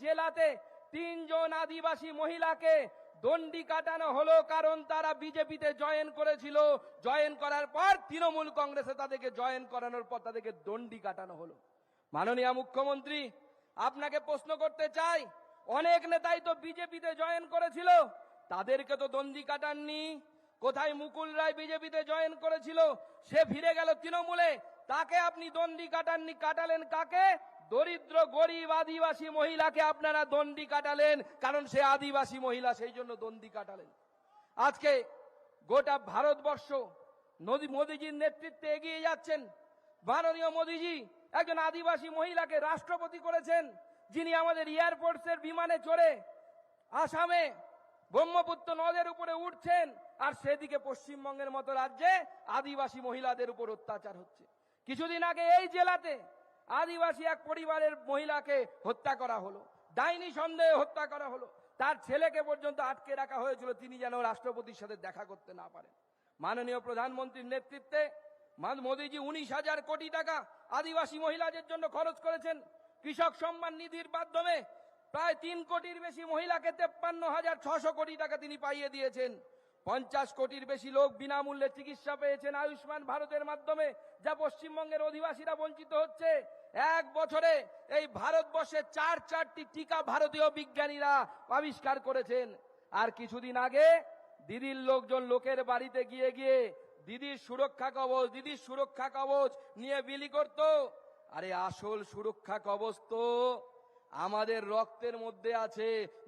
জেলাতে 3 জন আদিবাসী মহিলাকে দণ্ডি কাটানো হলো, কারণ তারা বিজেপিতে জয়েন করেছিল। জয়েন করার পর তৃণমূল কংগ্রেসে তাদেরকে জয়েন করানোর পর তাদেরকে দণ্ডি কাটানো হলো। মাননীয় মুখ্যমন্ত্রী, আপনাকে প্রশ্ন করতে চাই, অনেক নেতাই তো বিজেপিতে জয়েন করেছিল, তাদেরকে তো দণ্ডি কাটাননি। কোথায় মুকুল রায় বিজেপিতে জয়েন করেছিল, সে ফিরে গেল তৃণমূলে, তাকে আপনি দণ্ডি কাটাননি। কাটালেন কাকে? দরিদ্র গরিব আদিবাসী মহিলাকে আপনারা দণ্ডি কাটালেন, কারণ সে আদিবাসী মহিলা, সেই জন্য দণ্ডি কাটালেন। আজকে গোটা ভারতবর্ষ মোদীজির নেতৃত্বে এগিয়ে যাচ্ছেন। মাননীয় মোদীজি একজন আদিবাসী মহিলাকে রাষ্ট্রপতি করেছেন, যিনি আমাদের এয়ারফোর্সের বিমানে চড়ে আসামে ব্রহ্মপুত্র নদের উপরে উঠছেন, আর সেদিকে পশ্চিমবঙ্গের মতো রাজ্যে আদিবাসী মহিলাদের উপর অত্যাচার হচ্ছে। কিছুদিন আগে এই জেলাতে আদিবাসী এক পরিবারের মহিলাকে হত্যা করা হলো, ডাইনি সন্দেহে হত্যা করা হলো। তার ছেলেকে পর্যন্ত আটকে রাখা হয়েছিল, তিনি যেন রাষ্ট্রপতির সাথে দেখা করতে না পারেন। মাননীয় প্রধানমন্ত্রীর নেতৃত্বে মোদীজি 19,000 কোটি টাকা আদিবাসী মহিলাদের জন্য খরচ করেছেন। কৃষক সম্মান নিধির মাধ্যমে প্রায় 3 কোটির বেশি মহিলাকে 53,600 কোটি টাকা তিনি পাইয়ে দিয়েছেন। 50 কোটির বেশি লোক বিনামূল্যে চিকিৎসা পেয়েছেন আয়ুষ্মান ভারতের মাধ্যমে, যা পশ্চিমবঙ্গের অধিবাসীরা বঞ্চিত হচ্ছে। এক বছরে এই ভারতবর্ষে 4টি টিকা ভারতীয় বিজ্ঞানীরা আবিষ্কার করেছেন। আর কিছুদিন আগে দিদির লোকজন লোকের বাড়িতে গিয়ে গিয়ে দিদির সুরক্ষা কবচ নিয়ে বিলি করত। আরে আসল সুরক্ষা কবচ তো আমাদের রক্তের মধ্যে আছে।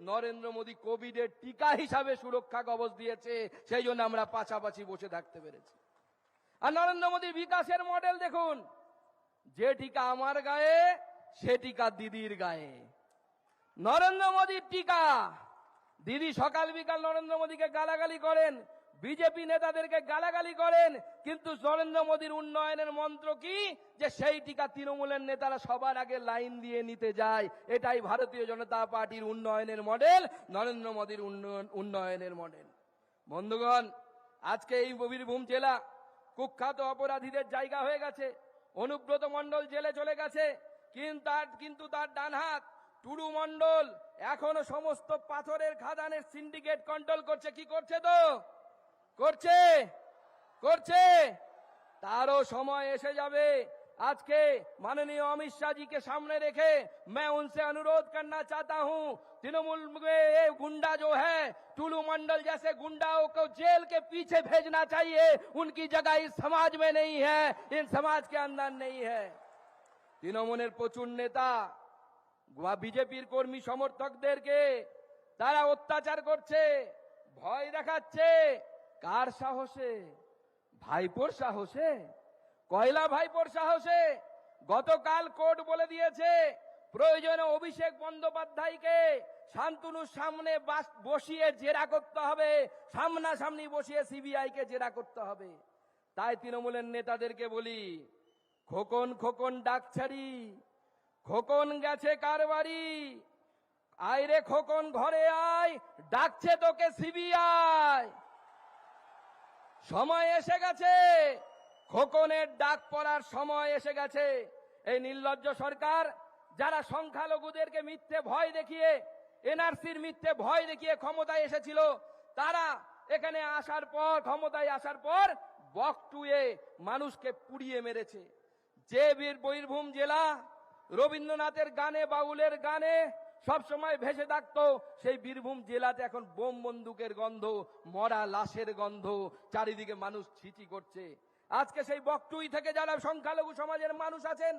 নরেন্দ্র মোদী কোভিডের টিকা হিসাবে সুরক্ষা কবচ দিয়েছে, সেই জন্য আমরা পাশাপাশি বসে থাকতে পেরেছি। আর নরেন্দ্র মোদীর বিকাশের মডেল দেখুন, যে টিকা আমার গায়ে সে টিকা দিদির গায়ে। নরেন্দ্র মোদীর টিকা, দিদি সকাল বিকাল নরেন্দ্র মোদীকে গালাগালি করেন, বিজেপি নেতাদেরকে গালাগালি করেন, কিন্তু নরেন্দ্র মোদীর উন্নয়নের মন্ত্র কি? যে সেই টিকা তৃণমূলের নেতারা সবার আগে লাইন দিয়ে নিতে যায়। এটাই ভারতীয় জনতা পার্টির উন্নয়নের মডেল, নরেন্দ্র মোদীর উন্নয়নের মডেল। বন্ধুগণ, আজকে এই বীরভূম জেলা কুখ্যাত অপরাধীদের জায়গা হয়ে গেছে। অনুব্রত মণ্ডল জেলে চলে গেছে, কিন্তু তার ডান হাত টুডু মণ্ডল এখনো সমস্ত পাথরের খাদানের সিন্ডিকেট কন্ট্রোল করছে। কি করছে? তো করছে। তারও সময় এসে যাবে। আজকে माननीय अमित शाह जी के सामने रखे मैं उनसे अनुरोध करना चाहता हूं, तृणमूल में ये गुंडा जो है, टुलू मंडल जैसे गुंडाओं को जेल के पीछे भेजना चाहिए। उनकी जगह इस समाज में नहीं है, इन समाज के अंदर नहीं है। तृणमूलेर प्रचुर नेता বিজেপির কর্মী সমর্থকদেরকে তারা অত্যাচার করছে, ভয় দেখাচ্ছে। কার সাহসে? ভাইপোর সাহসে, কয়লা ভাইপোর সাহসে। গতকাল কোর্ট বলে দিয়েছে প্রয়োজনে অভিষেক বন্দ্যোপাধ্যায়কে শান্তনুর সামনে বসিয়ে জেরা করতে হবে, সামনাসামনি বসিয়ে সিবিআই কে জেরা করতে হবে। তাই তৃণমূলের নেতাদেরকে বলি, খোকন খোকন ডাকছাড়ি, খোকন গেছে কার বাড়ি, আয় রে খোকন ঘরে আয়, ডাকছে তোকে সিবিআই। সময় এসে গেছে, খোকনের ডাক পড়ার সময় এসে গেছে। এই নির্লজ্জ সরকার যারা সংখ্যালঘুদেরকে মিথ্যে ভয় দেখিয়ে, এনআরসির মিথ্যে ভয় দেখিয়ে ক্ষমতায় এসেছিল, তারা এখানে আসার পর, ক্ষমতায় আসার পর বকটুয়ে মানুষকে পুড়িয়ে মেরেছে। যে বীরভূম জেলা রবীন্দ্রনাথের গানে, বাউলের গানে সবসময় ভেসে থাকতো, সেই বীরভূম জেলাতে এখন বোম বন্দুকের গন্ধ, মরা লাশের গন্ধ, চারিদিকে মানুষ ছিচি করছে। আজকে সেই বকটুই থেকে যারা সংখ্যালঘু সমাজের মানুষ আছেন,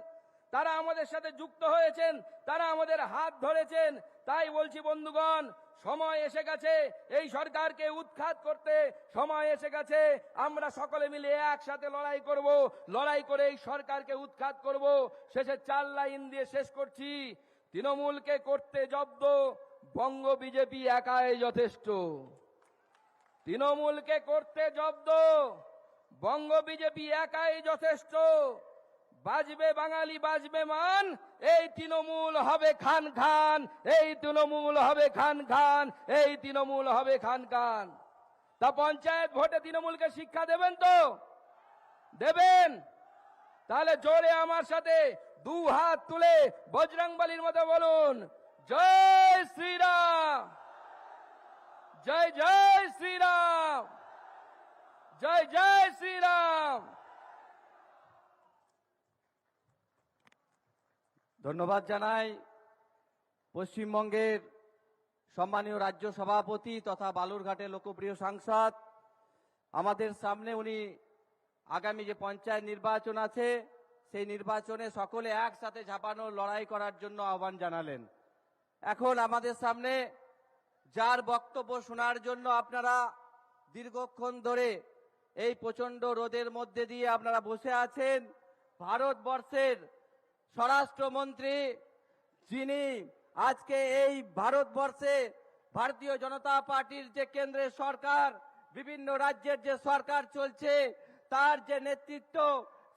তারা আমাদের সাথে যুক্ত হয়েছেন, তারা আমাদের হাত ধরেছেন। তাই বলছি বন্ধুগণ, সময় এসে গেছে এই সরকারকে উৎখাত করতে, সময় এসে গেছে আমরা সকলে মিলে একসাথে লড়াই করব, লড়াই করে এই সরকারকে উৎখাত করব। শেষে 4 লাইন দিয়ে শেষ করছি। তৃণমূলকে করতে জব্দ বঙ্গ বিজেপি একাই যথেষ্ট। তৃণমূলকে করতে জব্দ বঙ্গ বিজেপি একাই যথেষ্ট। বাজবে বাঙালি বাজবে মান, এই তৃণমূল হবে খান খান, এই তৃণমূল হবে খান খান, এই তৃণমূল হবে খান খান। তা পঞ্চায়েত ভোটে তৃণমূলকে শিক্ষা দেবেন তো? দেবেন? তাহলে জোরে আমার সাথে 2 হাত তুলে বজরংবলীর মতো বলুন, जय श्री राम, जय जय श्री राम, जय जय श्री राम। ধন্যবাদ জানাই পশ্চিমবঙ্গের সম্মানীয় রাজ্য সভাপতি তথা বালুরঘাটের লোকপ্রিয় সাংসদ। আমাদের সামনে উনি আগামী যে পঞ্চায়েত নির্বাচন আছে সেই নির্বাচনে সকলে একসাথে ঝাঁপানোর লড়াই করার জন্য আহ্বান জানালেন। এখন আমাদের সামনে যার বক্তব্য শোনার জন্য আপনারা দীর্ঘক্ষণ ধরে এই প্রচন্ড রোদের মধ্যে দিয়ে আপনারা বসে আছেন, ভারতবর্ষের স্বরাষ্ট্রমন্ত্রী, যিনি আজকে এই ভারতবর্ষে ভারতীয় জনতা পার্টির যে কেন্দ্রের সরকার, বিভিন্ন রাজ্যের যে সরকার চলছে, তার যে নেতৃত্ব,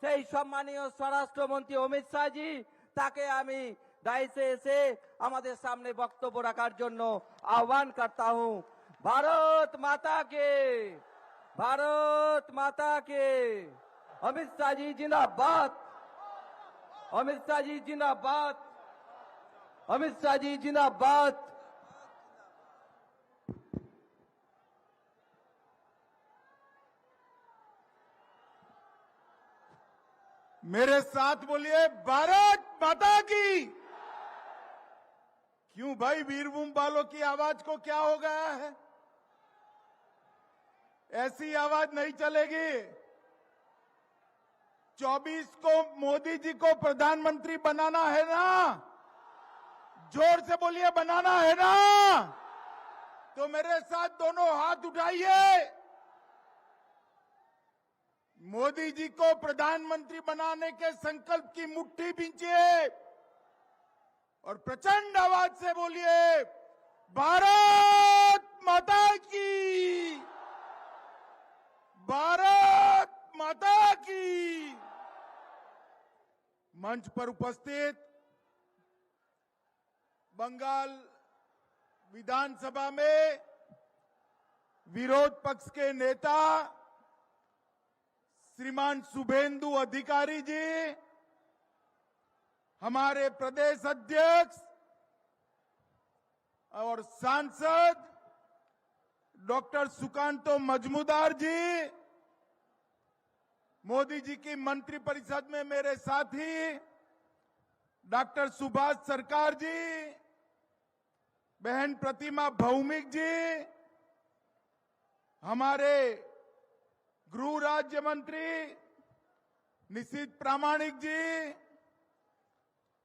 সেই সম্মানীয় স্বরাষ্ট্রমন্ত্রী অমিত শাহজি, তাকে আমি দায়িত্বে এসে আমাদের সামনে বক্তব্য রাখার জন্য আহ্বান করता हूं। भारत माता के, भारत माता के। अमित शाह जी जिंदाबाद, अमित शाह जी जिंदाबाद, अमित शाह जी जिंदाबाद। मेरे साथ बोलिए भारत माता की। क्यों भाई, वीरभूम वालों की आवाज को क्या हो गया है? ऐसी आवाज नहीं चलेगी। 24 को मोदी जी को प्रधानमंत्री बनाना है ना? जोर से बोलिए, बनाना है ना? तो मेरे साथ दोनों हाथ उठाइए। मोदी जी को प्रधानमंत्री बनाने के संकल्प की मुट्ठी भींचिए और प्रचंड आवाज से बोलिए, भारत माता की, भारत माता की। मंच पर उपस्थित बंगाल विधानसभा में विरोध पक्ष के नेता श्रीमान शुभेंदु अधिकारी जी, हमारे प्रदेश अध्यक्ष और सांसद डॉक्टर सुकांतो मजमूदार जी, मोदी जी की मंत्रिपरिषद में मेरे साथी डॉक्टर सुभाष सरकार जी, बहन प्रतिमा भौमिक जी, हमारे गृह राज्य मंत्री निशित प्रामाणिक जी,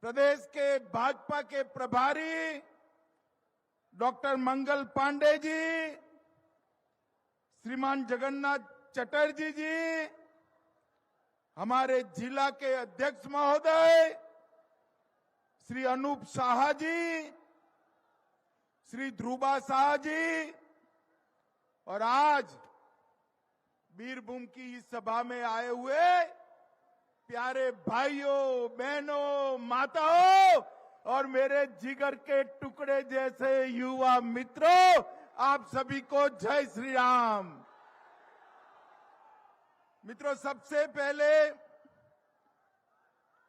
प्रदेश के भाजपा के प्रभारी डॉक्टर मंगल पांडे जी, श्रीमान जगन्नाथ चटर्जी जी, हमारे जिला के अध्यक्ष महोदय श्री अनूप शाह जी, श्री ध्रुवा शाह जी, और आज वीरभूम की इस सभा में आए हुए प्यारे भाइयों, बहनों, माताओं और मेरे जिगर के टुकड़े जैसे युवा मित्रों, आप सभी को जय श्री राम। मित्रों, सबसे पहले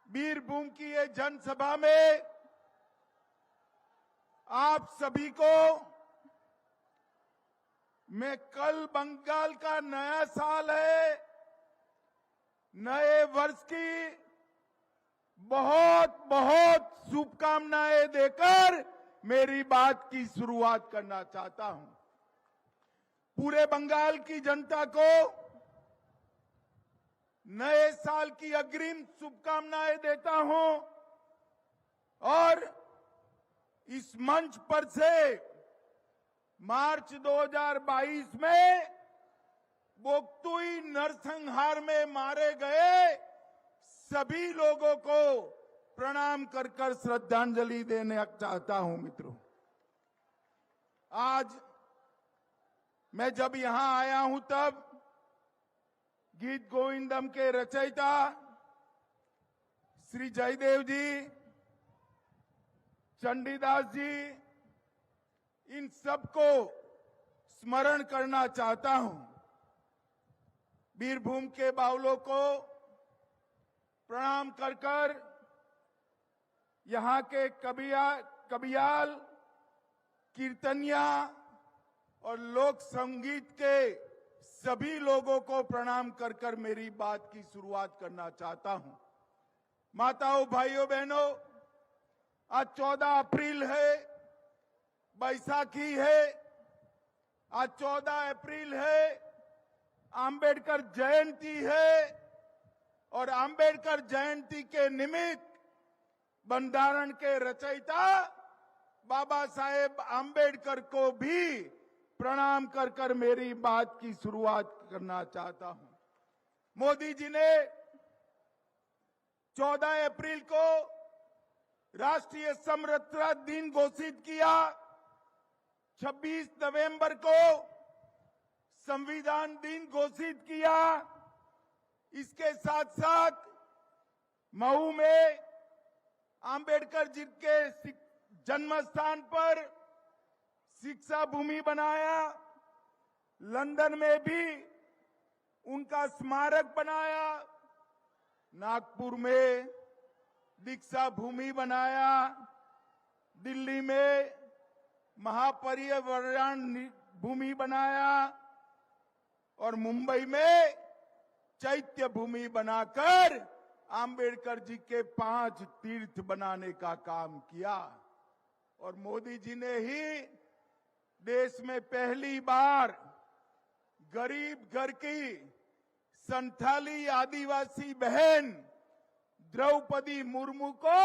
वीरभूम की ये जनसभा में आप सभी को मैं, कल बंगाल का नया साल है, नए वर्ष की बहुत बहुत शुभकामनाएं देकर मेरी बात की शुरुआत करना चाहता हूं। पूरे बंगाल की जनता को नए साल की अग्रिम शुभकामनाएं देता हूं और इस मंच पर से मार्च 2022 में बोक्तुई नरसंहार में मारे गए सभी लोगों को प्रणाम कर कर श्रद्धांजलि देना चाहता हूं। मित्रों, आज मैं जब यहां आया हूं तब गीत गोविंदम के रचयिता श्री जयदेव जी, चंडीदास जी, इन सबको स्मरण करना चाहता हूं। वीरभूम के बावलों को प्रणाम कर कर, यहां के कबियाल, कीर्तनिया और लोक संगीत के सभी लोगों को प्रणाम कर कर मेरी बात की शुरुआत करना चाहता हूं। माताओं, भाइयों, बहनों, आज 14 अप्रैल है, बैसाखी है। आज 14 अप्रैल है, अंबेडकर जयंती है और अंबेडकर जयंती के निमित्त बंधारण के रचयिता बाबा साहेब अंबेडकर को भी प्रणाम कर कर मेरी बात की शुरुआत करना चाहता हूं। मोदी जी ने 14 अप्रैल को राष्ट्रीय समरसता दिन घोषित किया। 26 नवंबर को संविधान दिन घोषित किया। इसके साथ साथ मऊ में अंबेडकर जी के जन्म स्थान पर शिक्षा भूमि बनाया। लंदन में भी उनका स्मारक बनाया। नागपुर में दीक्षा भूमि बनाया। दिल्ली में महापरिनिर्वाण भूमि बनाया और मुंबई में चैत्य भूमि बनाकर अंबेडकर जी के 5 तीर्थ बनाने का काम किया। और मोदी जी ने ही देश में पहली बार गरीब घर की संथाली आदिवासी बहन द्रौपदी मुर्मू को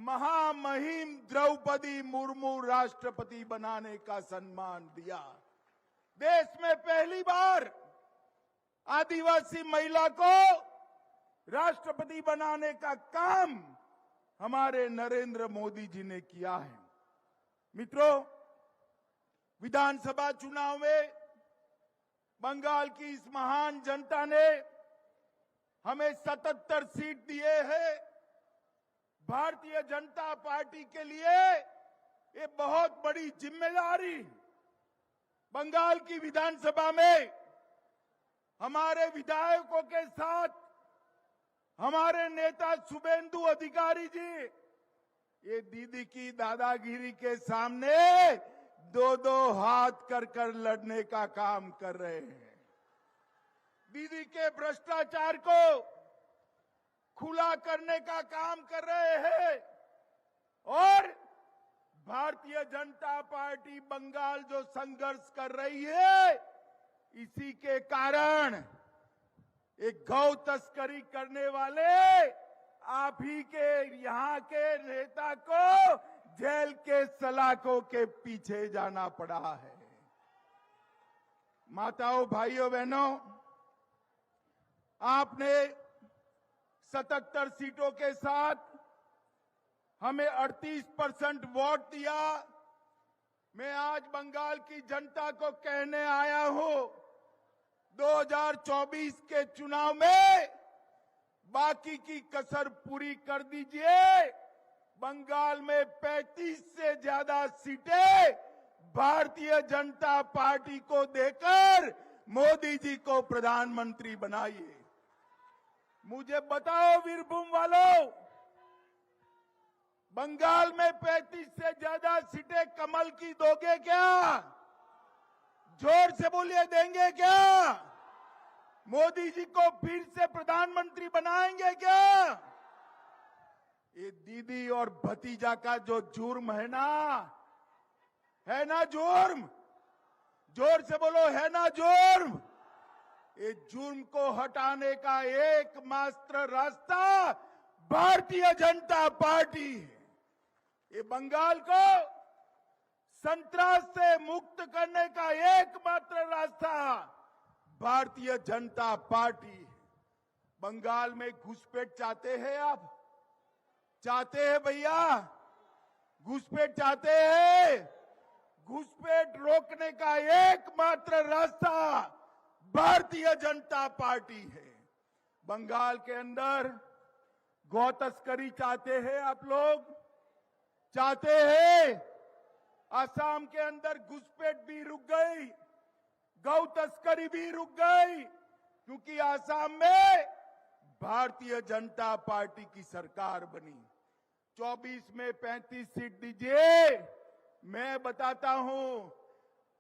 महामहिम द्रौपदी मुर्मू राष्ट्रपति बनाने का सम्मान दिया। देश में पहली बार आदिवासी महिला को राष्ट्रपति बनाने का काम हमारे नरेंद्र मोदी जी ने किया है। मित्रों, विधानसभा चुनाव में बंगाल की इस महान जनता ने हमें 77 सीट दिए हैं। भारतीय जनता पार्टी के लिए ये बहुत बड़ी जिम्मेदारी। बंगाल की विधानसभा में हमारे विधायकों के साथ हमारे नेता शुभेंदु अधिकारी जी ये दीदी की दादागिरी के सामने 2-2 हाथ कर कर लड़ने का काम कर रहे हैं। दीदी के भ्रष्टाचार को खुला करने का काम कर रहे हैं। और भारतीय जनता पार्टी बंगाल जो संघर्ष कर रही है, इसी के कारण एक गौ तस्करी करने वाले आप ही के यहाँ के नेता को जेल के सलाखों के पीछे जाना पड़ा है। माताओं, भाइयों, बहनों, आपने 77 सीटों के साथ हमें 38% वोट दिया। मैं आज बंगाल की जनता को कहने आया हूं, 2024 के चुनाव में बाकी की कसर पूरी कर दीजिए। बंगाल में 35 से ज्यादा सीटें भारतीय जनता पार्टी को देकर मोदी जी को प्रधानमंत्री बनाइए। मुझे बताओ वीरभूम वालों, बंगाल में 35 से ज्यादा सीटें कमल की दोगे क्या? जोर से बोलिए, देंगे क्या? मोदी जी को फिर से प्रधानमंत्री बनाएंगे क्या? ये दीदी और भतीजा का जो जुर्म है ना जुर्म? जोर से बोलो, है ना जुर्म? ये जुर्म को हटाने का एकमात्र रास्ता भारतीय जनता पार्टी है। ये बंगाल को संतरास से मुक्त करने का एकमात्र रास्ता भारतीय जनता पार्टी है। बंगाल में घुसपैठ चाहते हैं आप? चाहते हैं भैया? घुसपैठ चाहते हैं? घुसपैठ रोकने का एकमात्र रास्ता भारतीय जनता पार्टी है। बंगाल के अंदर गौ तस्करी चाहते हैं आप लोग? चाहते हैं? असम के अंदर घुसपैठ भी रुक गई, गौ तस्करी भी रुक गई, क्योंकि असम में भारतीय जनता पार्टी की सरकार बनी। 24 में 35 सीट दीजिए, मैं बताता हूं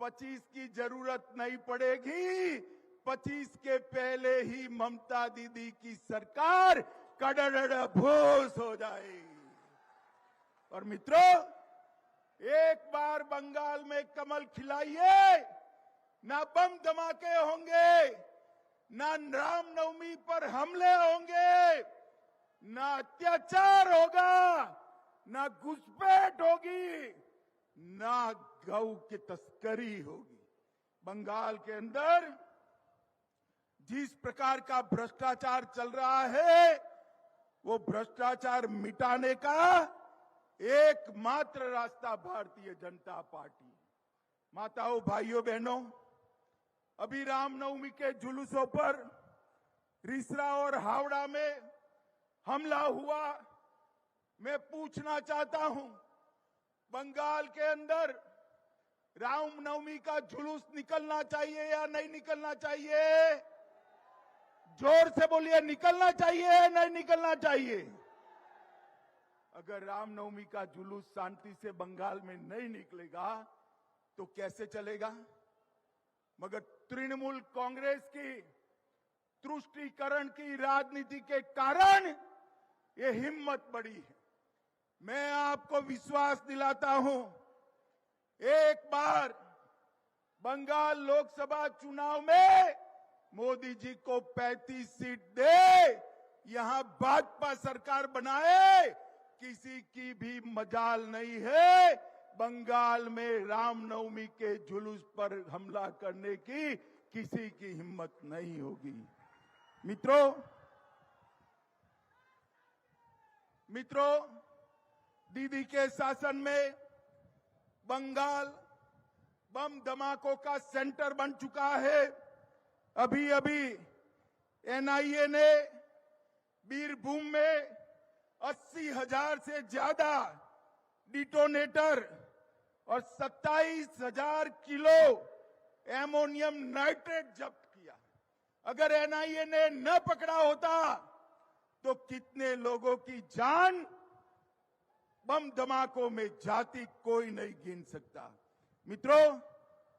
25 की जरूरत नहीं पड़ेगी। 25 के पहले ही ममता दीदी की सरकार कड़ड़ भूस हो जाएगी। और मित्रों, एक बार बंगाल में कमल खिलाइए, ना बम धमाके होंगे, ना रामनवमी पर हमले होंगे, ना अत्याचार होगा, ना घुसपैठ होगी, ना गौ की तस्करी होगी। बंगाल के अंदर जिस प्रकार का भ्रष्टाचार चल रहा है, वो भ्रष्टाचार मिटाने का एकमात्र रास्ता भारतीय जनता पार्टी। माताओं, भाइयों, बहनों, अभी रामनवमी के जुलूसों पर रिसरा और हावड़ा में हमला हुआ। मैं पूछना चाहता हूं, बंगाल के अंदर रामनवमी का जुलूस निकलना चाहिए या नहीं निकलना चाहिए? जोर से बोलिए, निकलना चाहिए या नहीं निकलना चाहिए? अगर रामनवमी का जुलूस शांति से बंगाल में नहीं निकलेगा तो कैसे चलेगा? मगर तृणमूल कांग्रेस की तुष्टीकरण की राजनीति के कारण ये हिम्मत बढ़ी है। मैं आपको विश्वास दिलाता हूं, एक बार बंगाल लोकसभा चुनाव में मोदी जी को 35 सीट दे, यहां भाजपा सरकार बनाए, किसी की भी मजाल नहीं है बंगाल में रामनवमी के जुलूस पर हमला करने की। किसी की हिम्मत नहीं होगी। मित्रों, दीदी के शासन में बंगाल बम धमाकों का सेंटर बन चुका है। अभी अभी एनआईए ने बीरभूम में 80,000 से ज्यादा डिटोनेटर और 27,000 किलो एमोनियम नाइट्रेट जब्त किया। अगर एनआईए ने न पकड़ा होता तो कितने लोगों की जान बम धमाकों में जाती कोई नहीं गिन सकता। मित्रों,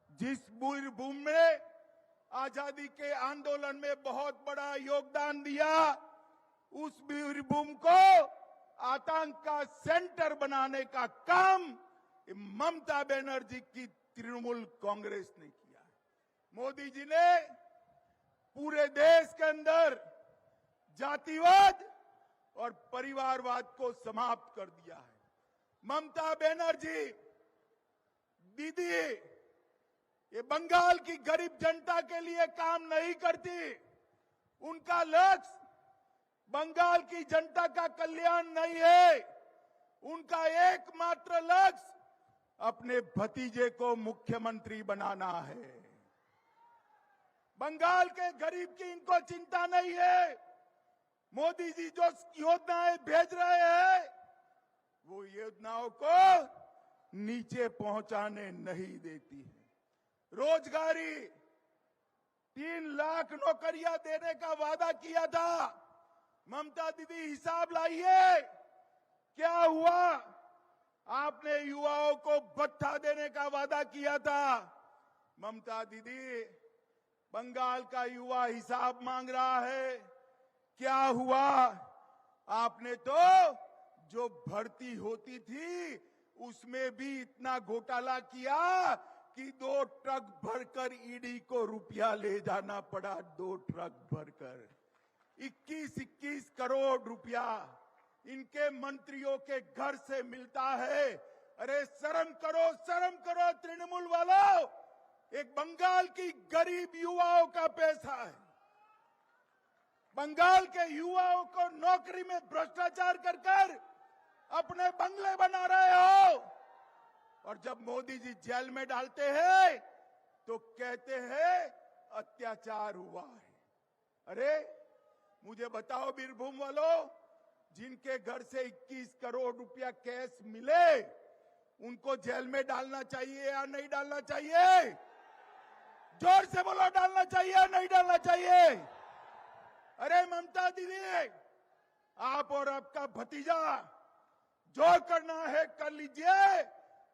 जिस बीरभूम में आजादी के आंदोलन में बहुत बड़ा योगदान दिया, उस बीरभूम को आतंक का सेंटर बनाने का काम ममता बनर्जी की तृणमूल कांग्रेस ने किया है। मोदी जी ने पूरे देश के अंदर जातिवाद और परिवारवाद को समाप्त कर दिया है। ममता बनर्जी दीदी ये बंगाल की गरीब जनता के लिए काम नहीं करती। उनका लक्ष्य बंगाल की जनता का कल्याण नहीं है। उनका एकमात्र लक्ष्य अपने भतीजे को मुख्यमंत्री बनाना है। बंगाल के गरीब की इनको चिंता नहीं है। मोदी जी जो योजनाएं भेज रहे हैं, वो योजनाओं को नीचे पहुंचाने नहीं देती है। रोजगारी 3 लाख नौकरियां देने का वादा किया था। ममता दीदी हिसाब लाइए, क्या हुआ? आपने युवाओं को भत्ता देने का वादा किया था। ममता दीदी, बंगाल का युवा हिसाब मांग रहा है, क्या हुआ? आपने तो जो भर्ती होती थी उसमें भी इतना घोटाला किया कि 2 ट्रक भरकर ईडी को रुपया ले जाना पड़ा। 2 ट्रक भरकर 21-21 करोड़ रुपया इनके मंत्रियों के घर से मिलता है। अरे शर्म करो तृणमूल वालों। एक बंगाल की गरीब युवाओं का पैसा है। बंगाल के युवाओं को नौकरी में भ्रष्टाचार कर अपने बंगले बना रहे हो, और जब मोदी जी जेल में डालते हैं तो कहते हैं अत्याचार हुआ है। अरे मुझे बताओ बीरभूम वालों, जिनके घर से 21 करोड़ रुपया कैश मिले, उनको जेल में डालना चाहिए या नहीं डालना चाहिए? जोर से बोलो, डालना चाहिए या नहीं डालना चाहिए? अरे ममता दीदी, आप और आपका भतीजा जो करना है कर लीजिए,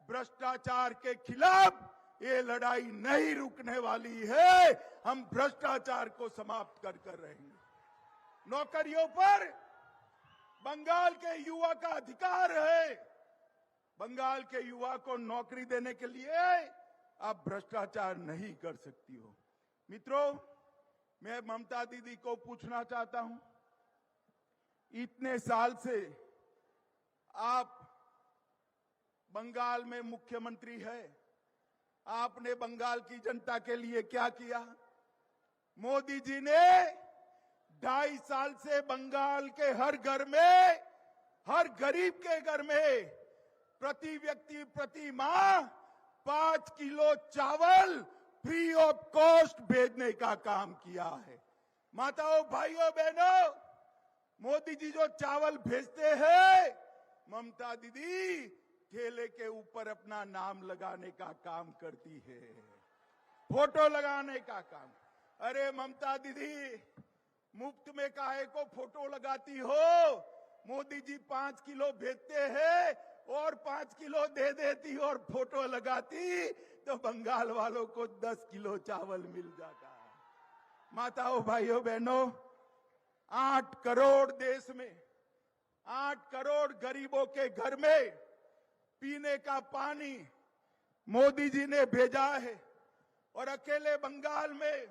भ्रष्टाचार के खिलाफ ये लड़ाई नहीं रुकने वाली है। हम भ्रष्टाचार को समाप्त कर रहेंगे। नौकरियों पर बंगाल के युवा का अधिकार है। बंगाल के युवा को नौकरी देने के लिए आप भ्रष्टाचार नहीं कर सकती हो। मित्रों, मैं ममता दीदी को पूछना चाहता हूं, इतने साल से आप बंगाल में मुख्यमंत्री है, आपने बंगाल की जनता के लिए क्या किया? मोदी जी ने 2.5 साल से बंगाल के हर घर में, हर गरीब के घर में प्रति व्यक्ति प्रति माह 5 किलो चावल फ्री ऑफ कॉस्ट भेजने का काम किया है। माताओं, भाइयों, बहनों, मोदी जी जो चावल भेजते हैं, ममता दीदी ठेले के ऊपर अपना नाम लगाने का काम करती है, फोटो लगाने का काम। अरे ममता दीदी, मुफ्त में काहे को फोटो लगाती हो? मोदी जी 5 किलो भेजते हैं और 5 किलो दे देती और फोटो लगाती तो बंगाल वालों को 10 किलो चावल मिल जाता। माताओं, भाइयों, बहनों, 8 करोड़ देश में 8 करोड़ गरीबों के घर में पीने का पानी मोदी जी ने भेजा है और अकेले बंगाल में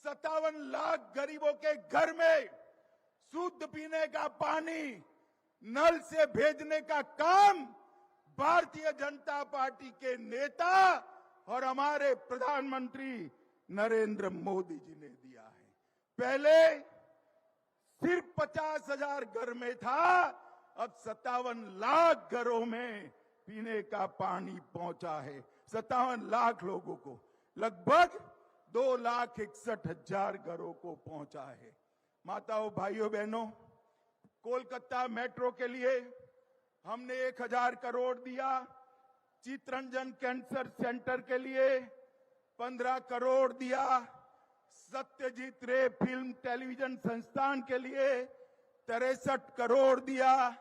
57 लाख गरीबों के घर में शुद्ध पीने का पानी नल से भेजने का काम भारतीय जनता पार्टी के नेता और हमारे प्रधानमंत्री नरेंद्र मोदी जी ने दिया है। पहले सिर्फ 50,000 घर में था, अब 57 लाख घरों में पीने का पानी पहुंचा है। 57 लाख लोगों को, लगभग 2,61,000 घरों को पहुंचा है। माताओं, भाइयों, बहनों, कोलकाता मेट्रो के लिए हमने 1,000 करोड़ दिया। चितरंजन कैंसर सेंटर के लिए 15 करोड़ दिया। सत्यजीत रे फिल्म टेलीविजन संस्थान के लिए 63 करोड़ दिया।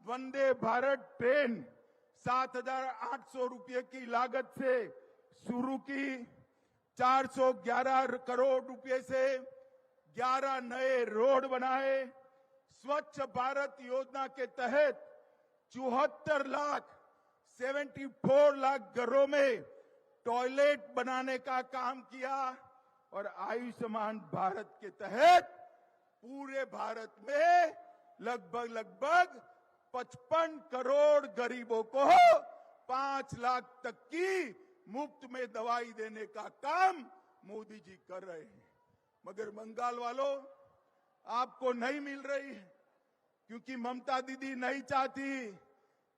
वंदे भारत ट्रेन 7,800 रुपये की लागत से शुरू की, 411 करोड़ रुपए से 11 नए रोड बनाए। स्वच्छ भारत योजना के तहत 74 लाख घरों में टॉयलेट बनाने का काम किया और आयुष्मान भारत के तहत पूरे भारत में लगभग 55 करोड़ गरीबों को 5 लाख तक की मुफ्त में दवाई देने का काम मोदी जी कर रहे हैं। मगर बंगाल वालों, आपको नहीं मिल रही है क्योंकि ममता दीदी नहीं चाहती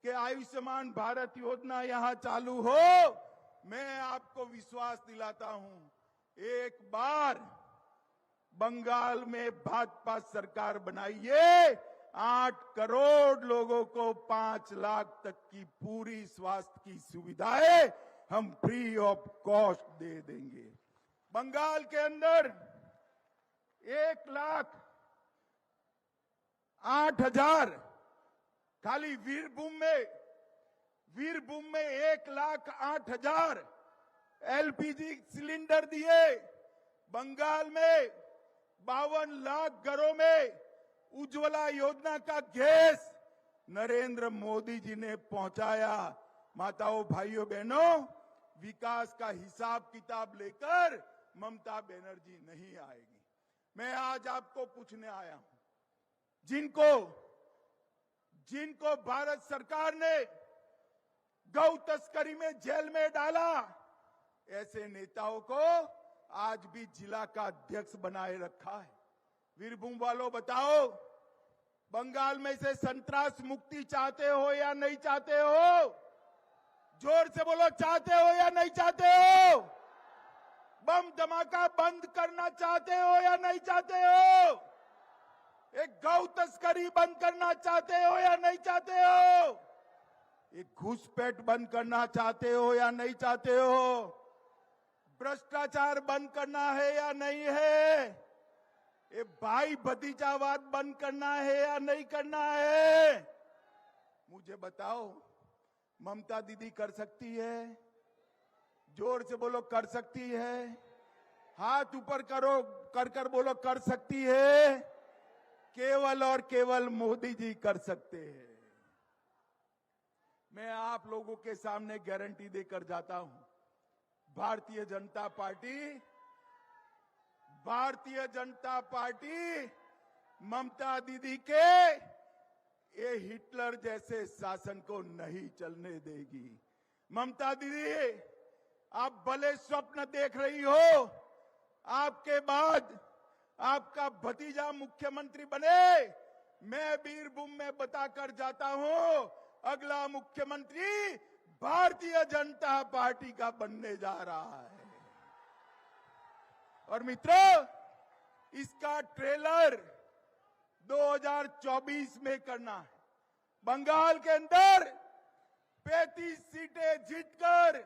कि आयुष्मान भारत योजना यहां चालू हो। मैं आपको विश्वास दिलाता हूं, एक बार बंगाल में भाजपा सरकार बनाइए, 8 करोड़ लोगों को 5 लाख तक की पूरी स्वास्थ्य की सुविधाएं हम फ्री ऑफ कॉस्ट दे देंगे। बंगाल के अंदर 1,08,000 खाली वीरभूम में 1,08,000 एलपीजी सिलेंडर दिए। बंगाल में 52 लाख घरों में उज्ज्वला योजना का गैस नरेंद्र मोदी जी ने पहुंचाया। माताओं, भाइयों, बहनों, विकास का हिसाब किताब लेकर ममता बनर्जी नहीं आएगी। मैं आज आपको पूछने आया हूं, जिनको भारत सरकार ने गौ तस्करी में जेल में डाला, ऐसे नेताओं को आज भी जिला का अध्यक्ष बनाए रखा है। वीरभूम वालों, बताओ, बंगाल में से संतरास मुक्ति चाहते हो या नहीं चाहते हो? जोर से बोलो, चाहते हो या नहीं चाहते हो? बम धमाका बंद करना चाहते हो या नहीं चाहते हो? एक गौ तस्करी बंद करना चाहते हो या नहीं चाहते हो? एक घुसपैठ बंद करना चाहते हो या नहीं चाहते हो? भ्रष्टाचार बंद करना है या नहीं है? ये भाई भतीजावाद बंद करना है या नहीं करना है? मुझे बताओ, ममता दीदी कर सकती है? जोर से बोलो, कर सकती है? हाथ ऊपर करो, कर बोलो, कर सकती है? केवल और केवल मोदी जी कर सकते हैं। मैं आप लोगों के सामने गारंटी देकर जाता हूं, भारतीय जनता पार्टी ममता दीदी के ये हिटलर जैसे शासन को नहीं चलने देगी। ममता दीदी, आप भले स्वप्न देख रही हो, आपके बाद आपका भतीजा मुख्यमंत्री बने। मैं बीरभूम में बताकर जाता हूं, अगला मुख्यमंत्री भारतीय जनता पार्टी का बनने जा रहा है। और मित्रों, इसका ट्रेलर 2024 में करना है। बंगाल के अंदर 35 सीटें जीतकर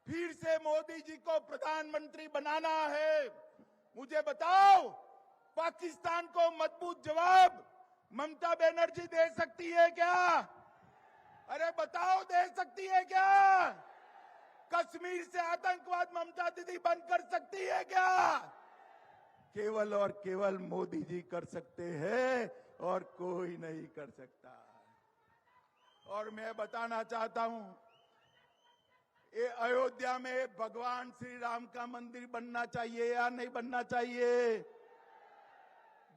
फिर से मोदी जी को प्रधानमंत्री बनाना है। मुझे बताओ, पाकिस्तान को मजबूत जवाब ममता बनर्जी दे सकती है क्या? अरे बताओ, दे सकती है क्या? कश्मीर से आतंकवाद ममता दीदी बंद कर सकती है क्या? केवल और केवल मोदी जी कर सकते हैं और कोई नहीं कर सकता। और मैं बताना चाहता हूं, ये अयोध्या में भगवान श्री राम का मंदिर बनना चाहिए या नहीं बनना चाहिए?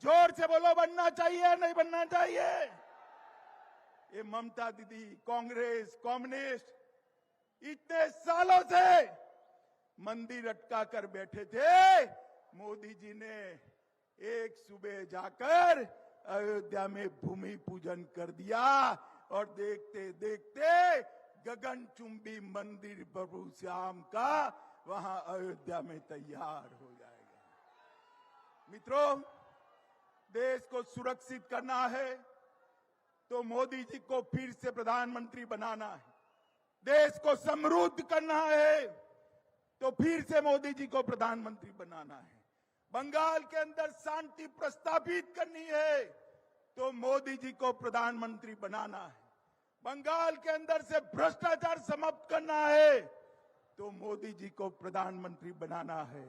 जोर से बोलो, बनना चाहिए या नहीं बनना चाहिए? ये ममता दीदी, कांग्रेस, कम्युनिस्ट इतने सालों से मंदिर अटका कर बैठे थे। मोदी जी ने एक सुबह जाकर अयोध्या में भूमि पूजन कर दिया और देखते देखते गगनचुंबी मंदिर प्रभु श्याम का वहां अयोध्या में तैयार हो जाएगा। मित्रों, देश को सुरक्षित करना है तो मोदी जी को फिर से प्रधानमंत्री बनाना है। देश को समृद्ध करना है तो फिर से मोदी जी को प्रधानमंत्री बनाना है। बंगाल के अंदर शांति प्रस्तावित करनी है तो मोदी जी को प्रधानमंत्री बनाना है। बंगाल के अंदर से भ्रष्टाचार समाप्त करना है तो मोदी जी को प्रधानमंत्री बनाना है।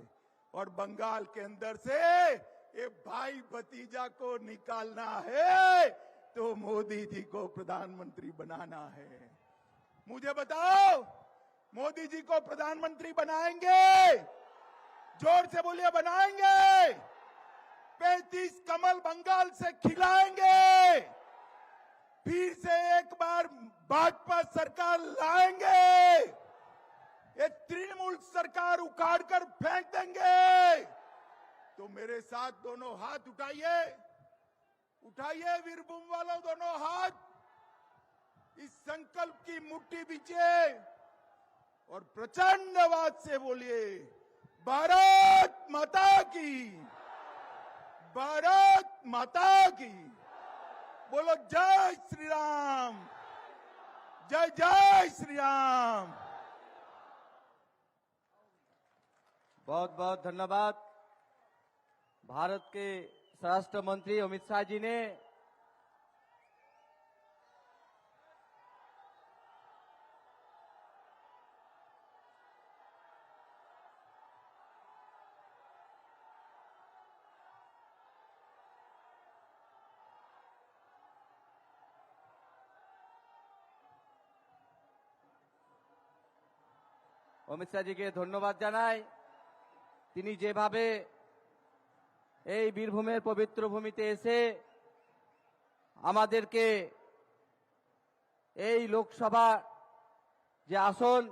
और बंगाल के अंदर से ये भाई भतीजा को निकालना है तो मोदी जी को प्रधानमंत्री बनाना है। मुझे बताओ, मोदी जी को प्रधानमंत्री बनाएंगे? जोर से बोलिए, बनाएंगे? 35 कमल बंगाल से खिलाएंगे? फिर से एक बार भाजपा सरकार लाएंगे? ये तृणमूल सरकार उखाड़ कर फेंक देंगे? तो मेरे साथ दोनों हाथ उठाइए, उठाइए वीरभूम वालों, दोनों हाथ इस संकल्प की मुट्ठी बीचिए और प्रचंड आवाज से बोलिए, भारत माता की, भारत माता की। बोलो जय श्री राम, जय जय श्री राम। बहुत बहुत धन्यवाद। भारत के स्वराष्ट्र मंत्री अमित शाह जी ने অমিত শাহজিকে ধন্যবাদ জানাই। তিনি যেভাবে এই বীরভূমের পবিত্র ভূমিতে এসে আমাদেরকে এই লোকসভা যে আসন